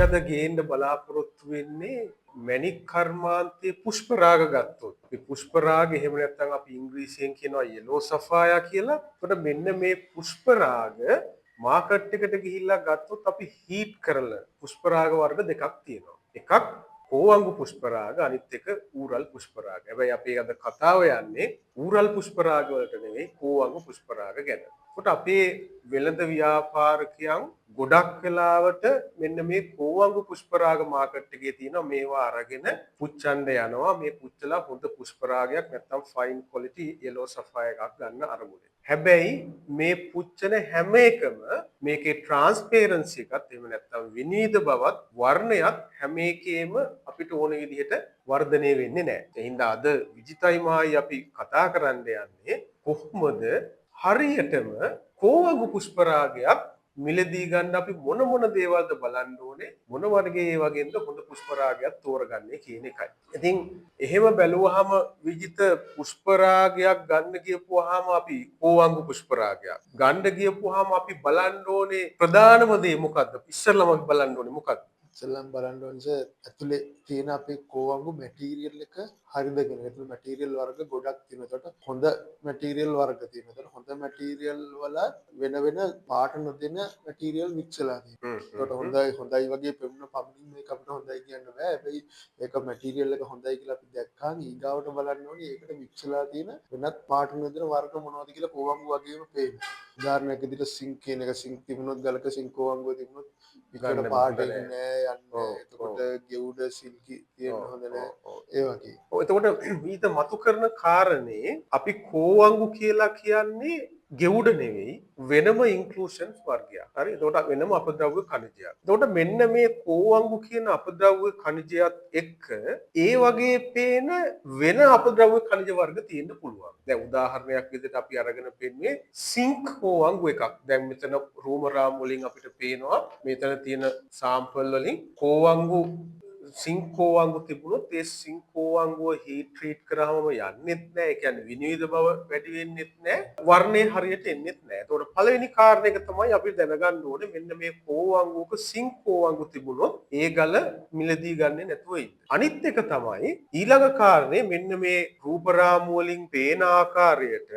අද ගේන්න බලාපොරොත්තු වෙන්නේ මැණික් කර්මාන්තයේ පුෂ්ප රාග ගත්තොත්. මේ පුෂ්ප රාග එහෙම නැත්නම් අපි ඉංග්‍රීසියෙන් කියනවා yellow sapphire කියලා. ඒකට මෙන්න මේ පුෂ්ප රාග මාකට් එකට ගිහිල්ලා ගත්තොත් අපි හීට් කරලා පුෂ්ප රාග වර්ග දෙකක් තියෙනවා. එකක් කෝවංගු පුෂ්ප රාග, අනිත් එක ඌරල් පුෂ්ප රාග. හැබැයි අපි අද කතාව යන්නේ ඌරල් පුෂ්ප රාග වලට නෙවෙයි කෝවංගු පුෂ්ප රාග ගැන. කොට අපේ වෙළඳ ව්‍යාපාරිකයන් ගොඩක් වෙලාවට මෙන්න මේ කෝවංගු පුෂ්ප රාග මාකට් එකේ තියෙනවා මේවා අරගෙන පුච්චන්න යනවා. මේ පුච්චලා හොඳ පුෂ්ප රාගයක් නැත්නම් ෆයින් ක්වොලිටි yellow sapphire එකක් ගන්න අරමුණේ. හැබැයි මේ පුච්චන හැම එකම මේකේ ට්‍රාන්ස්පරන්සි එකත් එහෙම නැත්නම් විනීත බවත් වර්ණයත් හැම එකේම අපිට ඕන විදිහට වර්ධනය වෙන්නේ නැහැ. ඒ හින්දා අද විජිතයි මායි අපි කතා කරන්න යන්නේ කොහොමද හරියටම කෝවංගු පුෂ්ප රාගයක් මිලදී ගන්න අපි මොන දේවල්ද බලන්න ඕනේ, මොන වර්ගයේ ඒ වගේද හොඳ පුෂ්ප රාගයක් තෝරගන්නේ කියන එකයි. ඉතින් එහෙම බැලුවාම විජිත පුෂ්ප රාගයක් ගන්න කියපුවාම අපි කෝවංගු පුෂ්ප රාගයක් ගන්න කියපුවාම අපි බලන්න ඕනේ ප්‍රධානම දේ මොකද්ද? ඉස්සෙල්ලාම අපි බලන්න ඕනේ මොකද්ද? ඉස්සෙල්ලාම බලන්න ඕනේ ඇතුලේ තියෙන අපේ කෝවංගු මැටීරියල් එක හරිද කියලා. ඒතුළේ මැටීරියල් වර්ග ගොඩක් තියෙනවා. ඒකට හොඳ මැටීරියල් වර්ග තියෙනවා. ඒකට හොඳ මැටීරියල් වල වෙන පාට නොදෙන මැටීරියල් මික්ස් වෙලා තියෙනවා. ඒකට හොඳයි වගේ පෙනුන පමණින් මේක අපිට හොඳයි කියන්න බෑ. හැබැයි ඒක මැටීරියල් එක හොඳයි කියලා අපි දැක්කම ඊගාවට බලන්න ඕනේ ඒකට මික්ස් වෙලා තියෙන වෙනත් පාට නොදෙන වර්ග මොනවද කියලා කෝවංගු වගේම පේනවා. උදාහරණයක් විදිහට සිංක් කියන එක සිංක් තිබුණොත් ගලක සිංක් කෝවංගුව තිබුණොත් පිටට පාට එන්නේ නෑ. එතකොට ගෙවුඩ සිල්කි තියෙන හොඳ නෑ. ඒ වගේ. එතකොට ඊට මතු කරන කාරණේ අපි කෝවංගු කියලා කියන්නේ ගෙවුඩ නෙවෙයි වෙනම ඉන්ක්ලූෂන්ස් වර්ගයක්. හරි. එතකොට වෙනම අපද්‍රව්‍ය ඛනිජයක්. එතකොට මෙන්න මේ කෝවංගු කියන අපද්‍රව්‍ය ඛනිජයත් එක්ක ඒ වගේ පේන වෙන අපද්‍රව්‍ය ඛනිජ වර්ග තියෙන්න පුළුවන්. දැන් උදාහරණයක් විදිහට අපි අරගෙන පෙන්නේ සිංක් කෝවංගු එකක්. දැන් මෙතන රූම රාම් වලින් අපිට පේනවා මෙතන තියෙන සාම්පල් වලින් කෝවංගු සිංකෝවංගු තිබුණොත් ඒ සිංකෝවංගුව හීට් ට්‍රීට් කරාම යන්නෙත් නැහැ. ඒ කියන්නේ විනිවිද බව වැඩි වෙන්නෙත් නැහැ. වර්ණේ හරියට එන්නෙත් නැහැ. ඒතකොට පළවෙනි කාරණේ එක තමයි අපි දැනගන්න ඕනේ මෙන්න මේ කෝවංගුවක සිංකෝවංගු තිබුණොත් ඒ ගල මිලදී ගන්නේ නැතුව ඉන්න. අනිත් එක තමයි ඊළඟ කාරණේ මෙන්න මේ රූපරාමු වලින් පේන ආකාරයට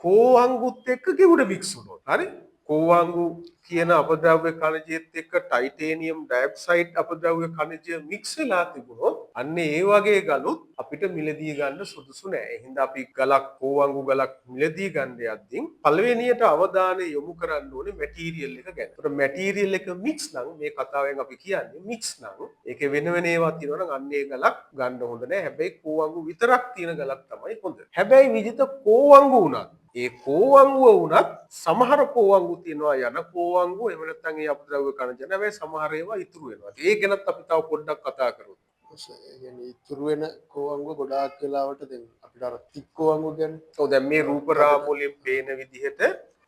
කෝවංගුත් එක්ක ගෙවුඩ මික්ස් වුණොත්. හරි? කෝවංගු කියන අපද්‍රව්‍ය ඛනිජයත් එක්ක ටයිටේනියම් ඩයොක්සයිඩ් අපද්‍රව්‍ය ඛනිජය මික්ස් වෙලා තිබුණොත් අන්න ඒ වගේ ගලුත් අපිට මිලදී ගන්න සුදුසු නෑ. ඒ හින්දා අපි ගලක් කෝවංගු ගලක් මිලදී ගන්න යද්දී පළවෙනියට අවධානය යොමු කරන්න ඕනේ මැටීරියල් එක ගැන. ඒතර මැටීරියල් එක මික්ස් නම් මේ කතාවෙන් අපි කියන්නේ මික්ස් නම් ඒකේ වෙන ඒවා තියෙනවා නම් අන්න ඒ ගලක් ගන්න හොඳ නෑ. හැබැයි කෝවංගු විතරක් තියෙන ගලක් තමයි හොඳ. හැබැයි විජිත කෝවංගු උනත් ඒ කෝවංගුව වුණත් සමහර කෝවංගු තියෙනවා යන කෝවංගු එහෙම නැත්නම් ඒ අපද්‍රව්‍ය කණජ නැවේ සමහර ඒවා ඉතුරු වෙනවා. ඒ ගැනත් අපි තව පොඩ්ඩක් කතා කරමු. ඒ කියන්නේ ඉතුරු වෙන කෝවංගු ගොඩාක් වෙලාවට දැන් අපිට අර තික් කෝවංගු කියන්නේ. ඔව් දැන් මේ රූප රාමු වලින් පේන විදිහට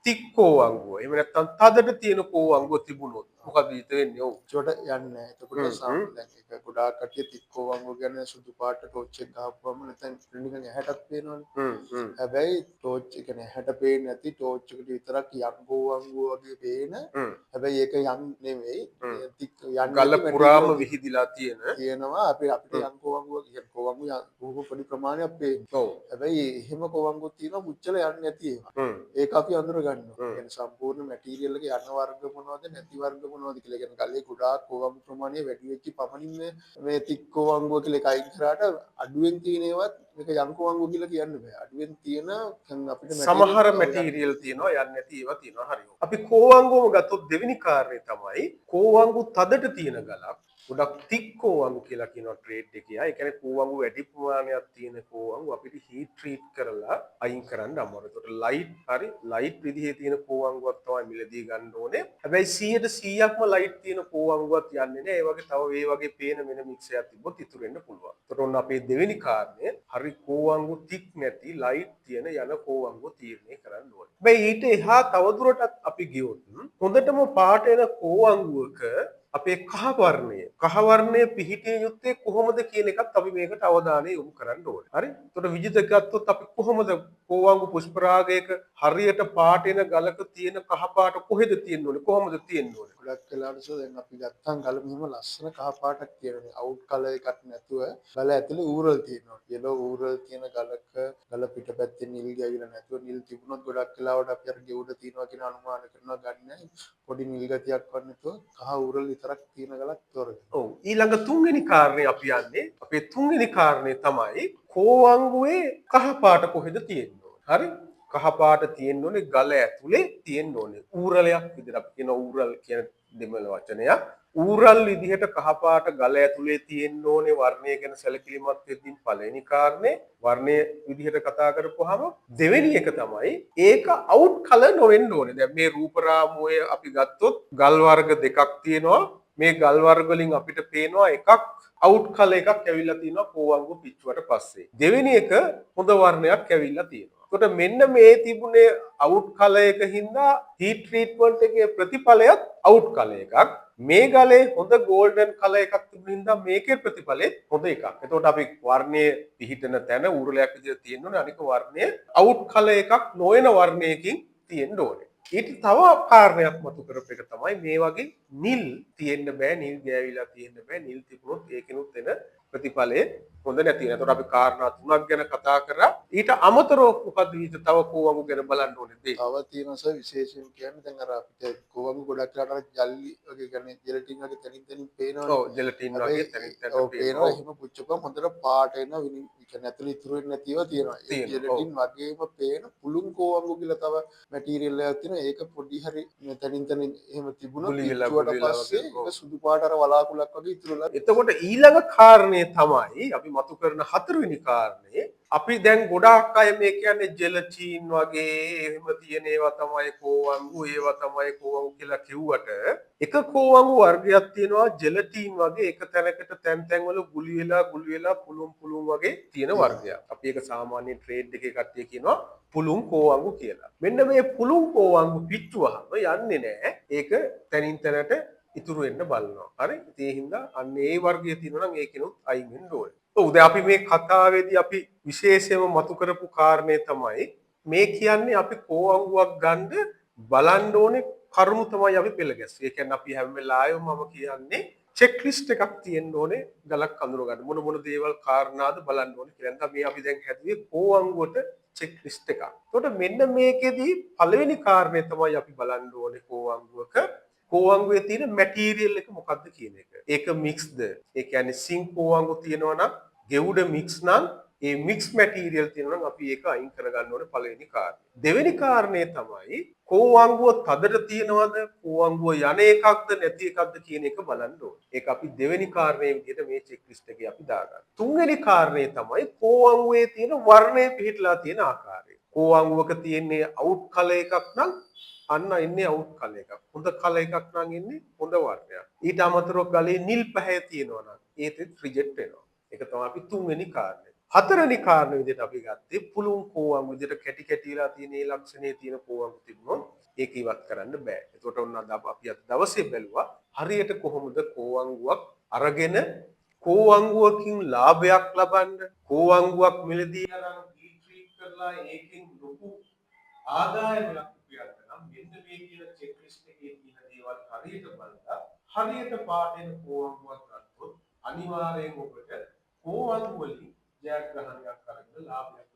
තික් කෝවංගුව එහෙම නැත්නම් තදට තියෙන කෝවංගුව තිබුණොත් මොකද හිත වෙන්නේ? ඔව්. ඒකට යන්නේ නැහැ. එතකොට සාමාන්‍යයෙන් දැන් ඒක ගොඩාක් කටිය තික් කෝවංගු කියන්නේ සුදු පාට ටෝච් එක ගහපුවම නැත්නම් නිකන් ඇහැටත් පේනවනේ. හැබැයි ටෝච් එක කියන්නේ ඇහැට පේන්නේ නැති ටෝච් එකට විතරක් යම් කෝවංගු වගේ පේන. හැබැයි ඒක යම් නෙවෙයි. තික් යන්නේ ගල පුරාම විහිදිලා තියෙනවා. අපිට යම් කෝවංගුව කියන කෝවංගු බොහෝ පොඩි ප්‍රමාණයක් පේනවා. හැබැයි එහෙම කෝවංගු තියෙනවා මුච්චල යන්නේ නැති ඒවා. ඒක අපි අඳුර ගන්නවා. يعني සම්පූර්ණ මැටීරියල් එක යන වර්ග මොනවද නැති වර්ග මොනවද කියලා. يعني ගලේ ගොඩාක් කෝවංගු ප්‍රමාණය වැඩි වෙච්ච පමණින් මේ තික් කෝවංගුව කියලා එක අයින් කරාට අඩුවෙන් තියෙන ඒවත් මේක යම් කෝවංගුව කියලා කියන්න බෑ. අඩුවෙන් තියෙන අපිට සමහර මැටීරියල් තියෙනවා යන්නේ නැති ඒවා තියෙනවා. හරි. අපි කෝවංගුවම ගත්තොත් දෙවෙනි කාරණේ තමයි කෝවංගු තදට තියෙන ගලක් ගොඩක් තික් කෝවංගු කියලා කියනවා ට්‍රේඩ් එකේ. ඒ කියන්නේ කෝවංගු වැඩි ප්‍රමාණයක් තියෙන කෝවංගු අපිට හීට් ට්‍රීට් කරලා අයින් කරන්න අමාරුයි. ඒකට ලයිට් හරි ලයිට් විදිහේ තියෙන කෝවංගුවක් තමයි මිලදී ගන්න ඕනේ. හැබැයි 100%ක්ම ලයිට් තියෙන කෝවංගුවක් යන්නේ නැහැ. ඒ වගේ තව ඒ වගේ පේන වෙන මික්ස් එකක් තිබ්බොත් ඉතුරු වෙන්න පුළුවන්. ඒකට ඔන්න අපේ දෙවෙනි කාරණය හරි කෝවංගු තික් නැති ලයිට් තියෙන යන කෝවංගුව තීරණය කරන්න ඕනේ. හැබැයි ඊට එහා තවදුරටත් අපි ගියොත් හොඳටම පාට එන කෝවංගුවක අපේ කහ වර්ණය පිහිටිය යුත්තේ කොහොමද කියන එකත් අපි මේකට අවධානය යොමු කරන්න ඕනේ. හරි? එතකොට විජිත ගත්තොත් අපි කොහොමද කෝවංගු පුෂ්පරාගයක හරියට පාට එන ගලක තියෙන කහ පාට කොහෙද තියෙන්න ඕනේ? කොහොමද තියෙන්න ඕනේ? ගොඩක් වෙලාවට දැන් අපි ගත්තම් ගල මෙහෙම ලස්සන කහ පාටක් තියෙනවා. අවුට් කලර් එකක් නැතුව ගල ඇතුලේ ඌරල් තියෙනවා. යෙලෝ ඌරල් තියෙන ගලක ගල පිටපැත්තේ නිල් ගැවිලා නැතුව නිල් තිබුණොත් ගොඩක් වෙලාවට අපි අර ගෙවුඩ තියෙනවා කියන අනුමාන කරනවා ගන්න පොඩි නිල් ගතියක් වත් නැතුව කහ ඌරල් විතරක් තියෙන ගලක් තෝරගන්න. ඔව්. ඊළඟ තුන්වෙනි කාරණේ අපි යන්නේ අපේ තුන්වෙනි කාරණේ තමයි කෝවංගුවේ කහ පාට කොහෙද තියෙන්න ඕනේ. හරි? කහ පාට තියෙන්න ඕනේ ගල ඇතුලේ තියෙන්න ඕනේ. ඌරලයක් විදිහට අපි කියන ඌරල් කියන දෙමළ වචනයක්. ඌරල් විදිහට කහ පාට ගල ඇතුලේ තියෙන්න ඕනේ වර්ණය ගැන සැලකිලිමත් වෙද්දී පළවෙනි කාරණේ වර්ණය විදිහට කතා කරපුවාම දෙවෙනි එක තමයි ඒක අවුට් කලර් නොවෙන්න ඕනේ. දැන් මේ රූප රාමුවේ අපි ගත්තොත් ගල් වර්ග දෙකක් තියෙනවා. මේ ගල් වර්ග වලින් අපිට පේනවා එකක් අවුට් කලර් එකක් ඇවිල්ලා තියෙනවා කෝවංගු පිච්චුවට පස්සේ. දෙවෙනි එක හොඳ වර්ණයක් ඇවිල්ලා තියෙනවා. එතකොට මෙන්න මේ තිබුණේ අවුට් කලර් එක හින්දා හීට් ට්‍රීට්මන්ට් එකේ ප්‍රතිඵලයත් අවුට් කලර් එකක්. මේ ගලේ හොඳ ගෝල්ඩන් කලර් එකක් තිබුණ හින්දා මේකේ ප්‍රතිඵලෙත් හොඳ එකක්. එතකොට අපි වර්ණයේ පිහිටන තැන ඌරලයක් විදිහට තියෙන්න ඕනේ. අනික වර්ණය අවුට් කලර් එකක් නොවන වර්ණයකින් තියෙන්න ඕනේ. ඊට තව කාරණයක් මතු කරපු එක තමයි මේ වගේ නිල් තියෙන්න බෑ, නිල් ගෑවිලා තියෙන්න බෑ. නිල් තිබුණොත් ඒකිනුත් එන ප්‍රතිඵලය හොඳ නැති වෙනවා. එතකොට අපි කාරණා තුනක් ගැන කතා කරා. ඊට අමතරව මොකද ඊට තව කෝවඟු ගැන බලන්න ඕනේ දේ. තව තියෙනවා විශේෂයෙන් කියන්නේ දැන් අර අපිට කෝවඟු ගොඩක් වෙලාවට අර ජල්ලි වගේ කියන්නේ ජෙලටින් වගේ තනින් තනින් පේනවනේ. ඔව් ජෙලටින් වගේ තනින් තනින් පේනවා. එහෙම පුච්චපුවම හොඳට පාට එන කියන්නේ ඇතුළේ ඉතුරු වෙන්නේ නැතිව තියෙනවා. ඒ ජෙලටින් වගේම පේන පුළුන් කෝවඟු කියලා තව මැටීරියල් එකක් තියෙනවා. ඒක පොඩි හරි තනින් තනින් එහෙම තිබුණොත් පිච්චුවට පස්සේ ඒක සුදු පාට අර වලාකුලක් වගේ ඉතුරු වෙලා. එතකොට ඊළඟ කාරණේ තමයි අපි මතු කරන හතරවෙනි කාරණේ අපි දැන් ගොඩාක් අය මේ කියන්නේ ජෙලටින් වගේ එහෙම තියෙන ඒවා තමයි කෝවංගු ඒවා තමයි කෝවංගු කියලා කිව්වට එක කෝවංගු වර්ගයක් තියෙනවා ජෙලටින් වගේ එක තැනකට තැන් තැන් වල ගුලි වෙලා පුළුම් වගේ තියෙන වර්ගයක්. අපි ඒක සාමාන්‍ය ට්‍රේඩ් එකේ කට්ටිය කියනවා පුළුම් කෝවංගු කියලා. මෙන්න මේ පුළුම් කෝවංගු පිට්ටුවහම යන්නේ නැහැ. ඒක තනින් තැනට ඉතුරු වෙන්න බලනවා. හරි? ඒ හින්දා අන්න ඒ වර්ගයේ තියෙනවා නම් ඒකිනුත් අයින් වෙන්න ඕනේ. ඔව් දැන් අපි මේ කතාවේදී අපි විශේෂයෙන්ම මතු කරපු කාරණේ තමයි මේ කියන්නේ අපි කෝවංගුවක් ගන්න බලන්න ඕනේ කරුණු තමයි අපි පෙළ ගැස්සේ. ඒ කියන්නේ අපි හැම වෙලාවෙම මම කියන්නේ චෙක් ලිස්ට් එකක් තියෙන්න ඕනේ ගලක් අඳුර ගන්න. මොන දේවල් කාරණාද බලන්න ඕනේ කියලා. නැත්නම් මේ අපි දැන් හැදුවේ කෝවංගුවට චෙක් ලිස්ට් එකක්. එතකොට මෙන්න මේකෙදී පළවෙනි කාරණේ තමයි අපි බලන්න ඕනේ කෝවංගුවක කෝවංගුවේ තියෙන මැටීරියල් එක මොකක්ද කියන එක. ඒක මික්ස්ද? ඒ කියන්නේ සිංක් කෝවංගු තියෙනවා නම් ගෙවුඩ මික්ස් නම් ඒ මික්ස් මැටීරියල් තියෙනවා නම් අපි ඒක අයින් කරගන්න ඕනේ පළවෙනි කාරණේ. දෙවෙනි කාරණේ තමයි කෝවංගුව තදට තියෙනවද? කෝවංගුව යන එකක්ද නැති එකක්ද කියන එක බලන්න ඕනේ. ඒක අපි දෙවෙනි කාරණේ විදිහට මේ චෙක් ලිස්ට් එකේ අපි දාගන්න. තුන්වෙනි කාරණේ තමයි කෝවංගුවේ තියෙන වර්ණය පිහිටලා තියෙන ආකාරය. කෝවංගුවක තියෙන්නේ අවුට් කලර් එකක් නම් අන්න ඉන්නේ අවුට් කලර් එකක්. හොඳ කලර් එකක් නම් ඉන්නේ හොඳ වර්ණයක්. ඊට අමතරව ගලේ නිල් පැහැ තියෙනවා නම් ඒකෙත් රිජෙක්ට් වෙනවා. ඒක තමයි අපි තුන්වෙනි කාරණේ. හතරවෙනි කාරණේ විදිහට අපි ගත්තේ පුළුන් කෝවංගු විදිහට කැටි කැටිලා තියෙන ඒ ලක්ෂණයේ තියෙන කෝවංගු තිබුණොත් ඒක ඉවත් කරන්න බෑ. ඒකට ඔන්න අපි අද දවසේ බැලුවා හරියට කොහොමද කෝවංගුවක් අරගෙන කෝවංගුවකින් ලාභයක් ලබන්න කෝවංගුවක් මිලදී අරන් ට්‍රීට් කරලා ඒකෙන් ලොකු ආදායමක් උපයන්න නම් මෙන්න මේ කියන චෙක් ලිස්ට් එකේ තියෙන දේවල් හරියට බලලා හරියට පාඩෙන කෝවංගුවක් ගත්තොත් අනිවාර්යෙන් ඔබට කෝවංගු වලින් ජයග්‍රහණයක් කරගන්න ලාභයක්